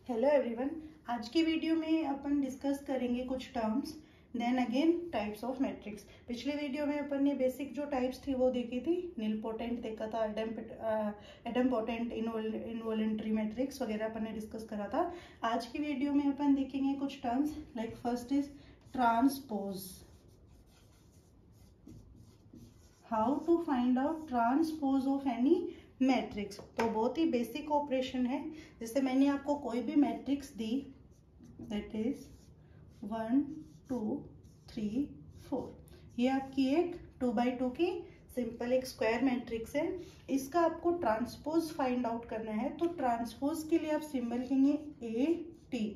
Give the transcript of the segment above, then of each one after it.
Hello everyone. आज की video में अपन डिस्कस करेंगे कुछ terms, then again types of matrix. पिछले वीडियो में अपन ने बेसिक जो टाइप्स थी वो देखी थी, निलपोटेंट देखा था, एडमपोटेंट, इनवॉलेंट्री मैट्रिक्स वगैरह अपन ने डिस्कस करा था। आज की वीडियो में अपन देखेंगे कुछ terms, like first is transpose. How to find out transpose of any matrix. तो बहुत ही बेसिक ऑपरेशन है। जैसे मैंने आपको कोई भी मैट्रिक्स दी, दैट इज 1 2 3 4, ये आपकी एक 2x2 की सिंपल एक स्क्वायर मैट्रिक्स है। इसका आपको ट्रांसपोज फाइंड आउट करना है। तो ट्रांसपोज के लिए आप सिंबल लिखेंगे A T,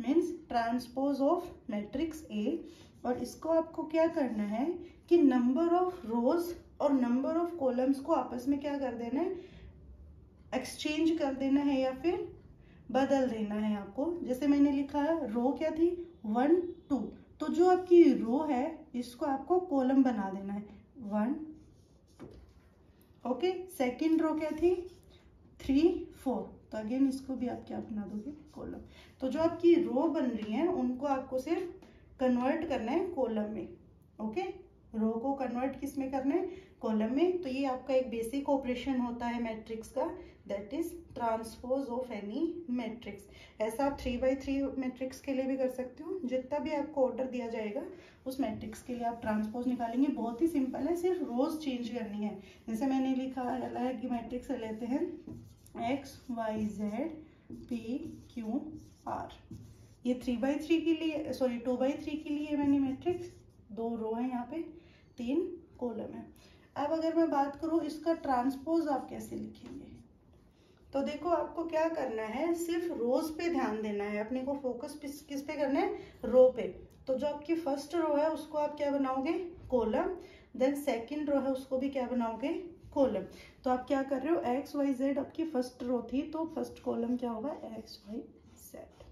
means transpose of matrix A. और इसको आपको क्या करना है कि नंबर ऑफ रोज और नंबर ऑफ कॉलम्स को आपस में क्या कर देना है, एक्सचेंज कर देना है या फिर बदल देना है आपको। जैसे मैंने लिखा है रो क्या थी 1 2, तो जो आपकी रो है इसको आपको कॉलम बना देना है 1 2। ओके, सेकंड रो क्या थी 3 4, तो अगेन इसको भी आप क्या बना दोगे, कॉलम। तो जो आपकी रो बन रही है उनको आपको सिर्फ कन्वर्ट करना है कॉलम में। ओके, रो को कन्वर्ट किस में करना है, कॉलम में। तो ये आपका एक बेसिक ऑपरेशन होता है मैट्रिक्स का, that is transpose of any matrix. ऐसा आप 3x3 मैट्रिक्स के लिए भी कर सकते हो। जितना भी आपको ऑर्डर दिया जाएगा उस मैट्रिक्स के लिए आप ट्रांसपोज निकालेंगे। बहुत ही सिंपल है, सिर्फ रोज चेंज करनी है। जैसे मैंने लिखा है कि मैट्रिक्स लेते हैं x y z p q r, ये 3x3 के लिए, सॉरी 2x3 के लिए मैंने मैट्रिक्स, 2 रो है यहाँ पे, 3 कॉलम है। अब अगर मैं बात करूँ इसका ट्रांसपोज आप कैसे लिखेंगे, तो देखो आपको क्या करना है, सिर्फ रोज पे ध्यान देना है। अपने को फोकस किस पे करना है, रो पे। तो जो आपकी फर्स्ट रो है उसको आप क्या बनाओगे, कॉलम। देन सेकंड रो है उसको भी क्या बनाओगे, कॉलम। तो आप क्या कर रहे हो, एक्स वाई जेड आपकी फर्स्ट रो थी, तो फर्स्ट कॉलम क्या होगा, x y z.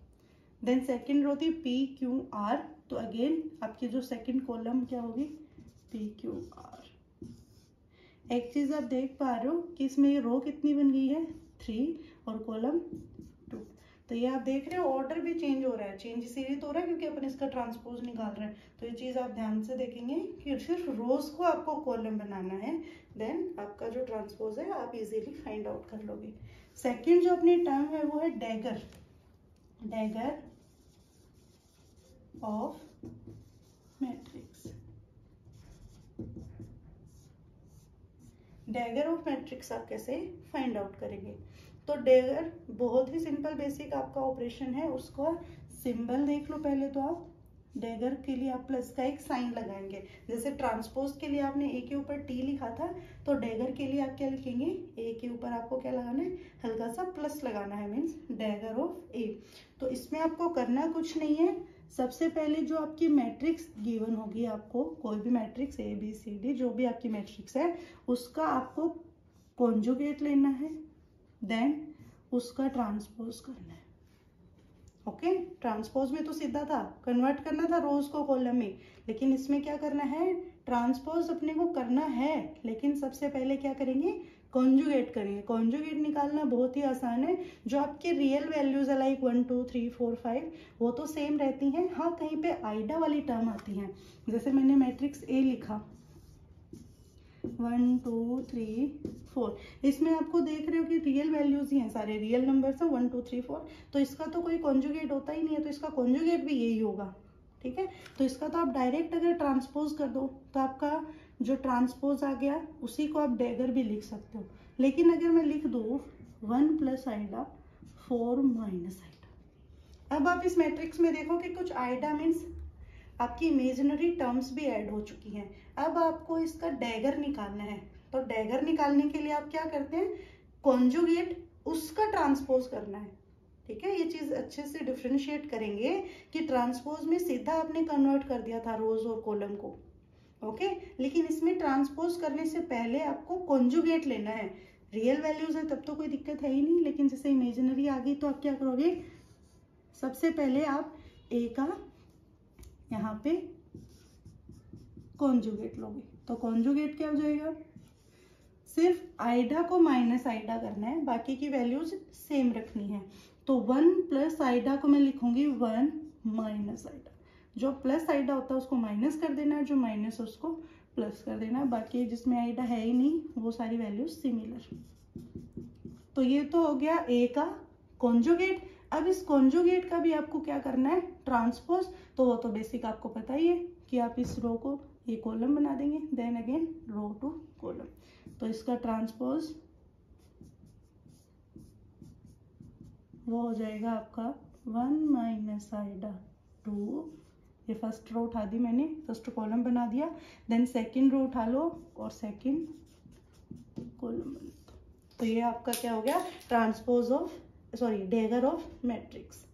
Then second row थी पी क्यू आर, तो अगेन आपकी जो सेकंड कॉलम क्या होगी, पी क्यू आर। एक चीज आप देख पा रहे हो कि इसमें ये रो कितनी बन गई है 3 और कॉलम 2। तो ये आप देख रहे हो ऑर्डर भी चेंज हो रहा है, चेंज इसीलिए तो हो रहा है क्योंकि अपन इसका ट्रांसपोज निकाल रहे हैं। तो ये चीज आप ध्यान से देखेंगे कि सिर्फ रोज को आपको कॉलम बनाना है, देन आपका जो ट्रांसपोज है आप इजीली फाइंड आउट कर लोगे। सेकेंड जो अपनी टर्म है वो है dagger, dagger of matrix. Dagger of matrix आप कैसे फाइंड आउट करेंगे, तो डैगर बहुत ही सिंपल बेसिक आपका ऑपरेशन है। उसको सिंबल देख लो पहले, तो आप डैगर के लिए आप प्लस का एक साइन लगाएंगे। जैसे ट्रांसपोज के लिए आपने ए के ऊपर टी लिखा था, तो डैगर के लिए आप क्या लिखेंगे, ए के ऊपर आपको क्या लगाना है, हल्का सा प्लस लगाना है, मीन्स डैगर ऑफ ए। तो इसमें आपको करना कुछ नहीं है। सबसे पहले जो आपकी मैट्रिक्स गिवन होगी, आपको कोई भी matrix a b c d जो भी आपकी मैट्रिक्स है उसका आपको कॉन्जुगेट लेना है, देन उसका ट्रांसपोज करना है। ओके, ट्रांसपोज में तो सीधा था, कन्वर्ट करना था रोज को कॉलम में, लेकिन इसमें क्या करना है, ट्रांसपोज अपने को करना है, लेकिन सबसे पहले क्या करेंगे, कॉन्जुगेट करेंगे। कॉन्जुगेट निकालना बहुत ही आसान है। जो आपके रियल वैल्यूज है लाइक 1 2 3 4 5 वो तो सेम रहती हैं, हाँ कहीं पे आइडा वाली टर्म आती हैं। जैसे मैंने मैट्रिक्स ए लिखा 1 2 3 4, इसमें आपको देख रहे हो कि रियल वैल्यूज ही हैं, सारे रियल नंबर्स हैं 1 2 3 4, तो इसका तो कोई कॉन्जुगेट होता ही नहीं है, तो इसका कॉन्जुगेट भी यही होगा। ठीक है, तो इसका तो आप डायरेक्ट अगर ट्रांसपोज कर दो तो आपका जो ट्रांसपोज आ गया उसी को आप डैगर भी लिख सकते हो। लेकिन अगर मैं लिख दूँ 1 प्लस आइडा 4 माइनस आइडा, अब आप इस मैट्रिक्स में देखो कि कुछ आइडा मीन्स आपकी इमेजिनरी टर्म्स भी ऐड हो चुकी हैं। अब आपको इसका डैगर निकालना है, तो डैगर निकालने के लिए आप क्या करते हैं, कॉन्जुगेट उसका ट्रांसपोज करना है। ठीक है, ये चीज अच्छे से डिफरेंशिएट करेंगे कि ट्रांसपोज में सीधा आपने कन्वर्ट कर दिया था रोज और कॉलम को। ओके, लेकिन इसमें ट्रांसपोज करने से पहले आपको कॉन्जुगेट लेना है। रियल वैल्यूज है तब तो कोई दिक्कत है ही नहीं, लेकिन जैसे इमेजिनरी आ गई तो आप क्या करोगे, सबसे पहले आप ए का यहाँ पे कॉन्जुगेट लोगे। तो कॉन्जुगेट क्या हो जाएगा, सिर्फ आइडा को माइनस आइडा करना है, बाकी की वैल्यूज सेम रखनी है। तो 1 प्लस आइडा को मैं लिखूंगी 1 माइनस आइडा। जो प्लस आइडा होता है उसको माइनस कर देना है, जो माइनस उसको प्लस कर देना है। बाकी जिसमें आइडा है ही नहीं वो सारी वैल्यूज सिमिलर। तो ये तो हो गया ए का कॉन्जुगेट। अब इस कॉन्जुगेट का भी आपको क्या करना है, ट्रांसपोज। तो वो तो बेसिक आपको पता ही है कि आप इस रो को ये कॉलम बना देंगे, then again row to column. तो इसका ट्रांसपोज वो हो जाएगा आपका 1 माइनस आइडा 2। ये फर्स्ट रो उठा दी मैंने, फर्स्ट कॉलम बना दिया, देन सेकंड रो उठा लो और सेकंड कॉलम बना दो। तो ये आपका क्या हो गया, transpose of dagger of matrix.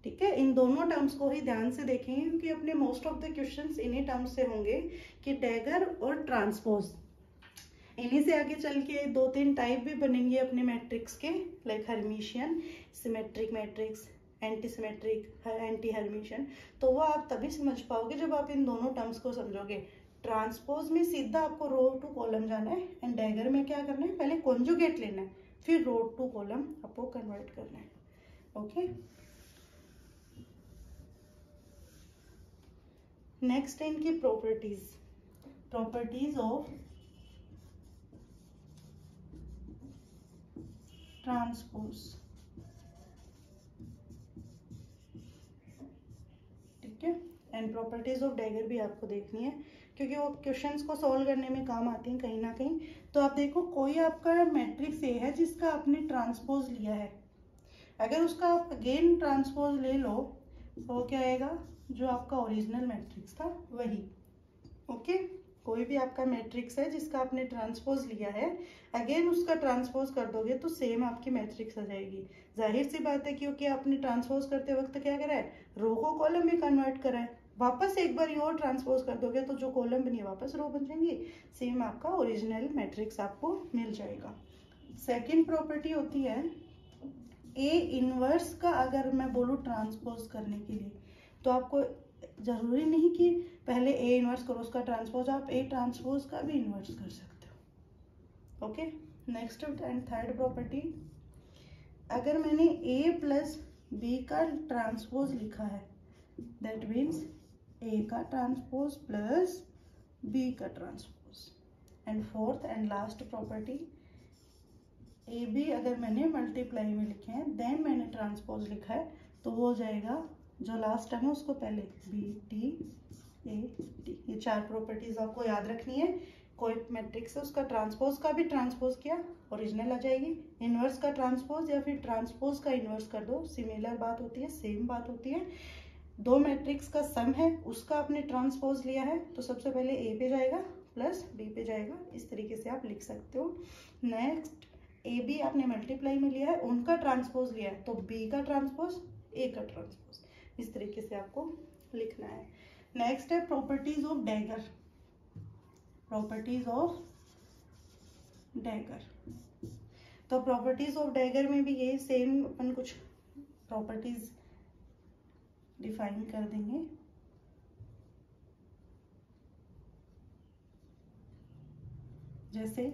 ठीक है, इन दोनों टर्म्स को ही ध्यान से देखेंगे क्योंकि अपने मोस्ट ऑफ द क्वेश्चंस इन्हीं टर्म्स से होंगे कि डैगर और ट्रांसपोज। इन्हीं से आगे चल के 2-3 टाइप भी बनेंगे अपने मैट्रिक्स के, like Hermitian, symmetric matrix, anti symmetric, anti Hermitian. तो वो आप तभी समझ पाओगे जब आप इन दोनों टर्म्स को समझोगे। ट्रांसपोज में सीधा आपको रो टू कॉलम जाना है, एंड डैगर में क्या करना है, पहले कॉन्जुगेट लेना है, फिर रो टू कॉलम आपको कन्वर्ट करना है। ओके, नेक्स्ट है इनकी प्रॉपर्टीज ऑफ ट्रांसपोज। ठीक है, एंड प्रॉपर्टीज ऑफ डैगर भी आपको देखनी है क्योंकि वो क्वेश्चंस को सॉल्व करने में काम आती हैं कहीं ना कहीं। तो आप देखो, कोई आपका मैट्रिक्स ए है जिसका आपने ट्रांसपोज लिया है, अगर उसका आप अगेन ट्रांसपोज ले लो तो क्या आएगा, जो आपका ओरिजिनल मैट्रिक्स था वही। ओके, कोई भी आपका मैट्रिक्स है जिसका आपने ट्रांसपोज लिया है, अगेन उसका ट्रांसपोज कर दोगे तो सेम आपकी मैट्रिक्स आ जाएगी। जाहिर सी बात है क्योंकि आपने ट्रांसपोज करते वक्त क्या करा है, रो को कॉलम में कन्वर्ट करा है। वापस एक बार और ट्रांसपोज कर दोगे तो जो कॉलम बनी है वापस रो बन जाएंगी, सेम आपका ओरिजिनल मैट्रिक्स आपको मिल जाएगा। सेकेंड प्रॉपर्टी होती है ए इनवर्स का। अगर मैं बोलूँ ट्रांसपोज करने के लिए तो आपको जरूरी नहीं कि पहले ए इनवर्स करो उसका ट्रांसपोज, आप ए ट्रांसपोज का भी इनवर्स कर सकते हो। Okay, next and third property, अगर मैंने ए प्लस बी का ट्रांसपोज लिखा है, दैट मीन्स ए का ट्रांसपोज प्लस बी का transpose. And fourth and last property, a b अगर मैंने मल्टीप्लाई में लिखे हैं देन मैंने ट्रांसपोज लिखा है तो वो हो जाएगा, जो लास्ट टर्म है उसको पहले बी टी ए टी। ये 4 प्रॉपर्टीज आपको याद रखनी है। कोई मैट्रिक्स है उसका ट्रांसपोज का भी ट्रांसपोज किया ओरिजिनल आ जाएगी, इनवर्स का ट्रांसपोज या फिर ट्रांसपोज का इनवर्स कर दो, सिमिलर बात होती है, सेम बात होती है। 2 मैट्रिक्स का सम है उसका आपने ट्रांसपोज लिया है तो सबसे पहले ए पे जाएगा प्लस बी पे जाएगा, इस तरीके से आप लिख सकते हो। नेक्स्ट, ए बी आपने मल्टीप्लाई में लिया है, उनका ट्रांसपोज लिया है तो बी का ट्रांसपोज ए का ट्रांसपोज, इस तरीके से आपको लिखना है। नेक्स्ट है properties of dagger. Properties of dagger, तो प्रॉपर्टीज ऑफ डैगर में भी ये सेम अपन कुछ प्रॉपर्टीज डिफाइन कर देंगे। जैसे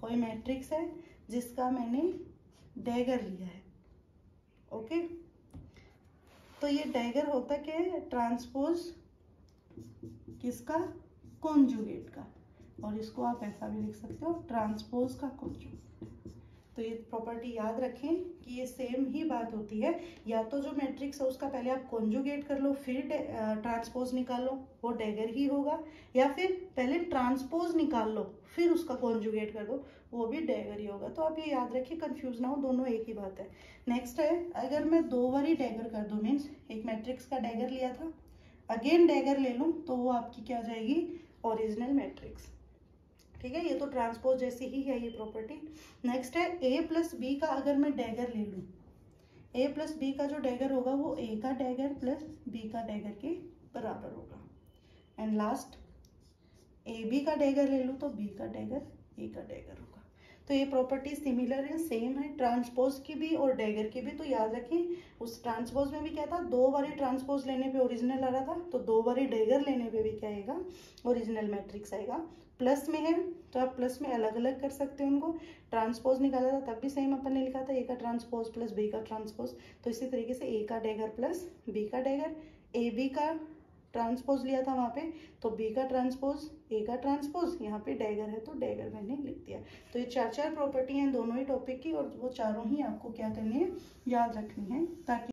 कोई मैट्रिक्स है जिसका मैंने डैगर लिया है, ओके, तो ये डैगर होता क्या है, ट्रांसपोज किसका, कॉन्जुगेट का, और इसको आप ऐसा भी लिख सकते हो, ट्रांसपोज का कॉन्जुगेट। तो ये प्रॉपर्टी याद रखें कि ये सेम ही बात होती है, या तो जो मैट्रिक्स है उसका पहले आप कॉन्जुगेट कर लो फिर ट्रांसपोज निकाल लो, वो डैगर ही होगा, या फिर पहले ट्रांसपोज निकाल लो फिर उसका कॉन्जुगेट कर दो, वो भी डैगर ही होगा। तो आप ये याद रखिए, कंफ्यूज ना हो, दोनों एक ही बात है। नेक्स्ट है, अगर मैं 2 बारी डैगर कर दूं, मीन्स एक मैट्रिक्स का डैगर लिया था अगेन डैगर ले लूं तो वो आपकी क्या जाएगी, ओरिजिनल मैट्रिक्स। ठीक है, ये तो ट्रांसपोज जैसी ही है ये प्रॉपर्टी। नेक्स्ट है, ए प्लस बी का अगर मैं डैगर ले लूं, ए प्लस बी का जो डैगर होगा वो ए का डैगर प्लस बी का डैगर के बराबर होगा। एंड लास्ट, ए बी का डैगर ले लूं तो बी का डैगर ए का डैगर होगा। तो ये प्रॉपर्टी सिमिलर है, सेम है, ट्रांसपोज की भी और डैगर की भी। तो याद रखें उस ट्रांसपोज में भी क्या था, 2 बारी ट्रांसपोज लेने पे ओरिजिनल आ रहा था, तो 2 बारी डैगर लेने पे भी क्या आएगा, ओरिजिनल मैट्रिक्स आएगा। प्लस में है तो आप प्लस में अलग अलग कर सकते हो उनको। ट्रांसपोज निकाला था तब भी सेम अपन ने लिखा था, ए का ट्रांसपोज प्लस बी का ट्रांसपोज। तो इसी तरीके से ए का डैगर प्लस बी का डैगर, ए बी का ट्रांसपोज लिया था वहाँ पे, तो बी का ट्रांसपोज, ए का ट्रांसपोज, यहाँ पे डैगर है तो डैगर मैंने लिख दिया। तो ये 4 प्रॉपर्टी हैं दोनों ही टॉपिक की, और वो चारों ही आपको क्या करनी है, याद रखनी है, ताकि